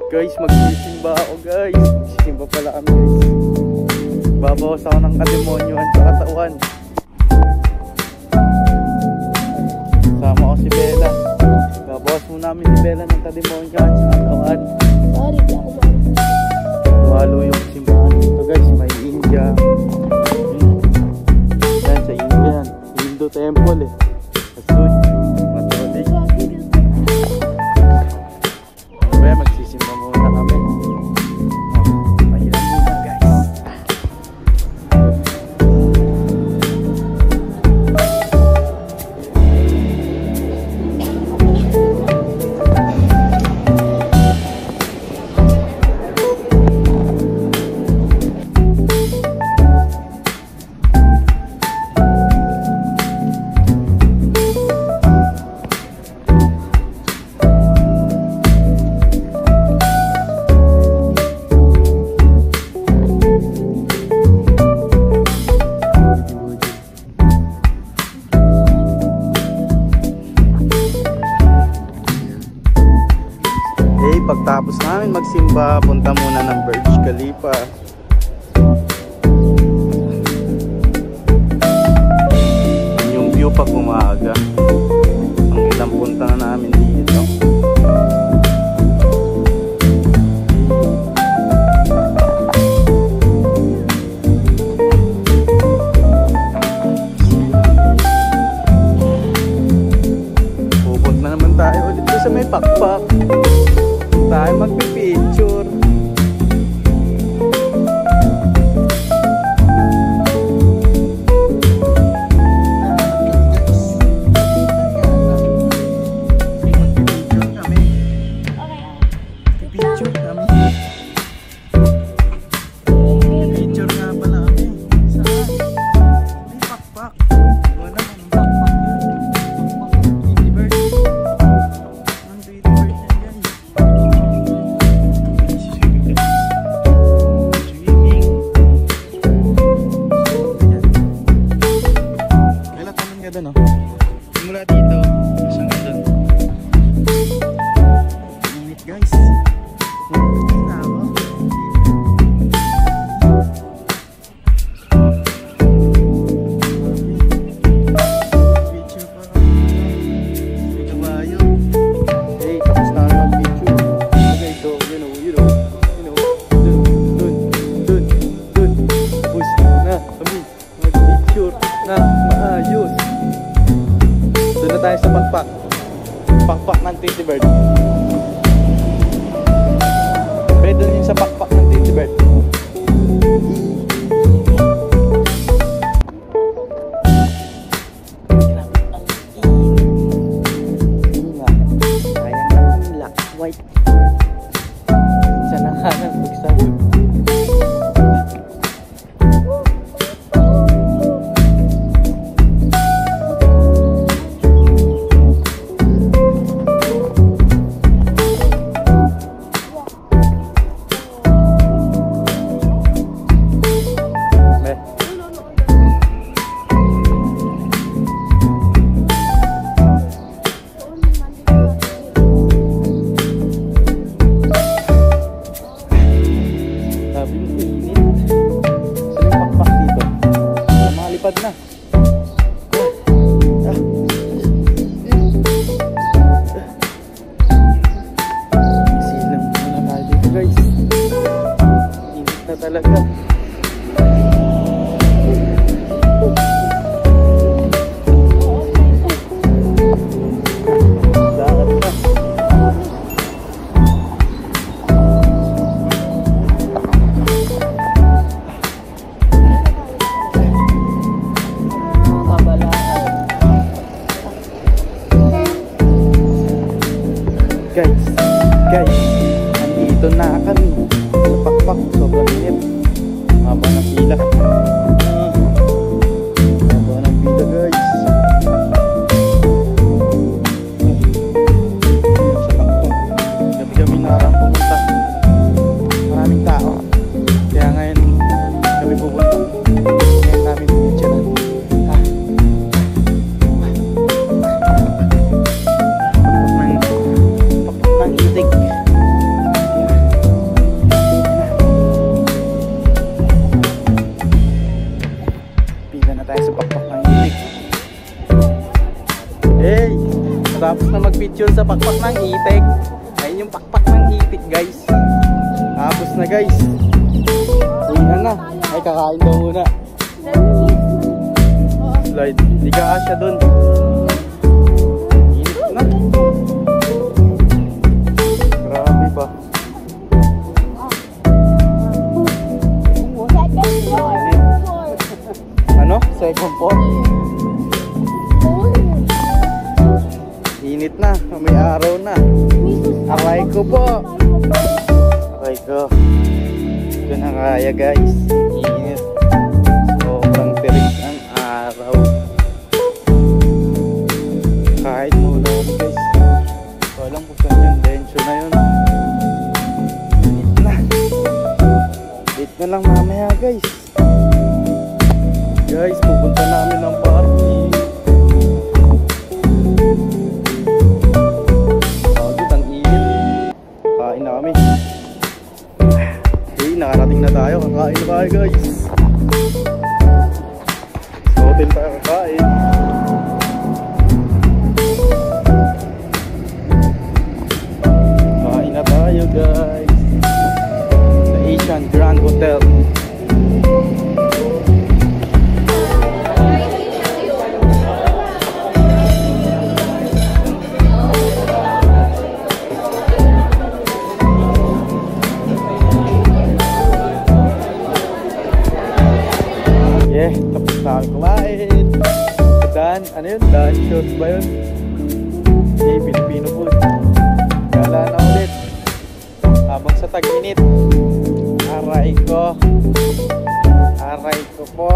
Guys, magsisimba ako guys. Magsisimba pala kami guys. Babawas ako ng kademonyoan sa katawan. Sama ko si Bella. Babawas muna namin si Bella ng kademonyoan sa katawan. Walo yung simbahan dito guys. May India. Yan sa India yan. Hindu temple eh. Asun. Matolik. Kaya magsisimba muna kami. Mahiram muna guys. Pagtapos namin magsimba, punta muna ng Burj Khalifa. Yung view pag umaga. Ang ilang punta na namin dito. Pupunta na naman tayo ulit sa may pakpak. Tayo magpipicture. Picture kami. Picture nga pala kami. Saan? May pakpak. Wala nang pakpak yun. Tweety bird. Ang Tweety bird yan guys. No? Mula dito hanggang doon. Init guys. Hindi na ako. Picture pa ako. May kabayo. Hey, tapos na ako mag-picture. Okay, so you know. Dun. Tapos na kami mag-picture na maayos. Doon na tayo sa pakpak ng Tweety bird. Pwede doon yung sa pakpak ng Tweety bird. Kaya ng black, white. Isa na nga ng pagsabot. Na. Silang muna tayo dito guys. Init na talaga. Dagat na. Tapos na mag-picture sa pakpak ng itik. Ayun yung pakpak ng itik guys. Tapos na guys. Uwi na. Ay kakain daw muna. Slide. Hindi ka asya dun. Init na. Grabe pa. Ano? Second floor? Init na. May araw na. Aray ko po. Aray ko. Ito na kaya guys. Init. Sobrang tirik ang araw. Kahit muna guys. Walang buksan yung densyo na yun. Init na. Wait na lang mamaya guys. Guys, pupunta namin ng parking. Agad ang init. Kain na kami. Okay, nakarating na tayo. Kakain na tayo guys. Sa hotel tayo kakain. Kain na tayo guys. Sa Asian Grand Hotel. Tapos na kami kumain. Dan, ano yun? Dan shorts ba yun? Okay, Filipino food. Gala na ulit. Habang sa tag-init. Aray ko. Aray ko po.